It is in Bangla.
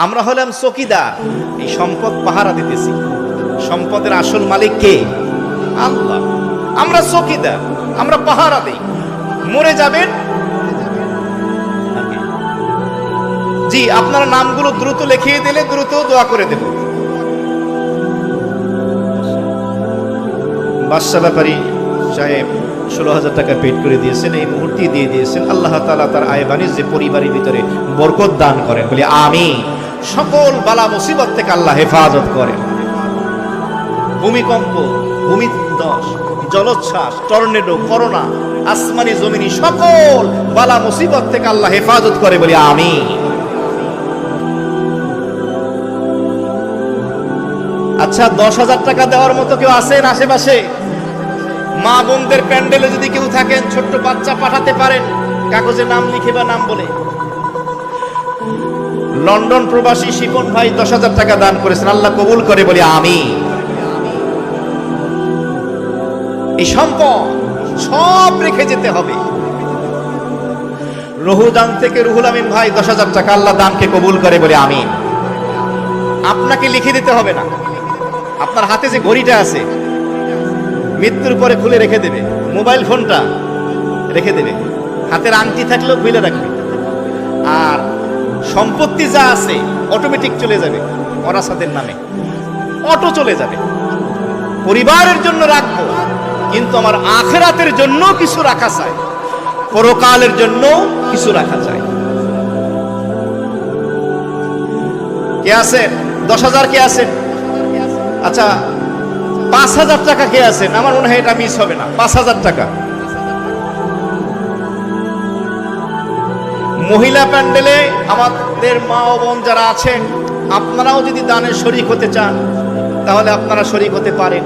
আমরা হলাম চকিদার, এই সম্পদ পাহারা দিতেছি। সম্পদের আসল মালিক কে? আল্লাহ। আমরা চকিদার, আমরা পাহারা দেই। মরে যাবেন। জি, আপনার নামগুলো দ্রুত লিখিয়ে দিলে দ্রুত দোয়া করে দেব। বাদশা ব্যাপারী সাহেব 16,000 টাকা পেড করে দিয়েছেন, এই মুহূর্তে দিয়ে দিয়েছেন। আল্লাহ তাআলা তার আয় বাণিজ্যে পরিবারের ভিতরে বরকত দান করেন, বলি আমিন। সকল বালা মুসিবত থেকে আল্লাহ হেফাজত করেন। ভূমিকম্প, ভূমিধস, জলোচ্ছ্বাস, টর্নেডো, করোনা, আসমানি জমিনি সকল বালা মুসিবত থেকে আল্লাহ হেফাজত করে, বলি আমিন। আচ্ছা, 10,000 টাকা দেওয়ার মতো কেউ আছেন আশেপাশে? মা বোনদের প্যান্ডেলে যদি কেউ থাকেন, ছোট্ট বাচ্চা পাঠাতে পারেন, কাগজে নাম লিখে বা নাম বলে। লন্ডন প্রবাসী শিপন ভাই 10,000 টাকা দান করেছেন, আল্লাহ কবুল করে, বলি আমিন। এই সম্পদ সব রেখে যেতে হবে। রহুদান থেকে রুহুল আমিন ভাই 10,000 টাকা, আল্লাহ দানকে কবুল করে, বলি আমিন। আপনাকে লিখে দিতে হবে না। আপনার হাতে যে ঘড়িটা আছে, মৃত্যুর পরে খুলে রেখে দেবে। মোবাইল ফোনটা রেখে দেবে, হাতের আংটি থাকলেও খুলে রাখবে। আর সম্পত্তি যা আছে অটোমেটিক চলে যাবে ওরাসাদের নামে, অটো চলে যাবে। পরিবারের জন্য রাখবো, কিন্তু আমার আখিরাতের জন্য কিছু রাখা চাই, পরকালের জন্য কিছু রাখা চাই। কে আছেন? 10,000 কে আছেন? আচ্ছা, 5,000 টাকা কে আছেন? আমার মনে হয় এটা মিস হবে না। 5,000 টাকা। মহিলা প্যান্ডেলে আমাদের মা ও বোন যারা আছেন, আপনারাও যদি দানের শরীক হতে চান, তাহলে আপনারা শরীক হতে পারেন।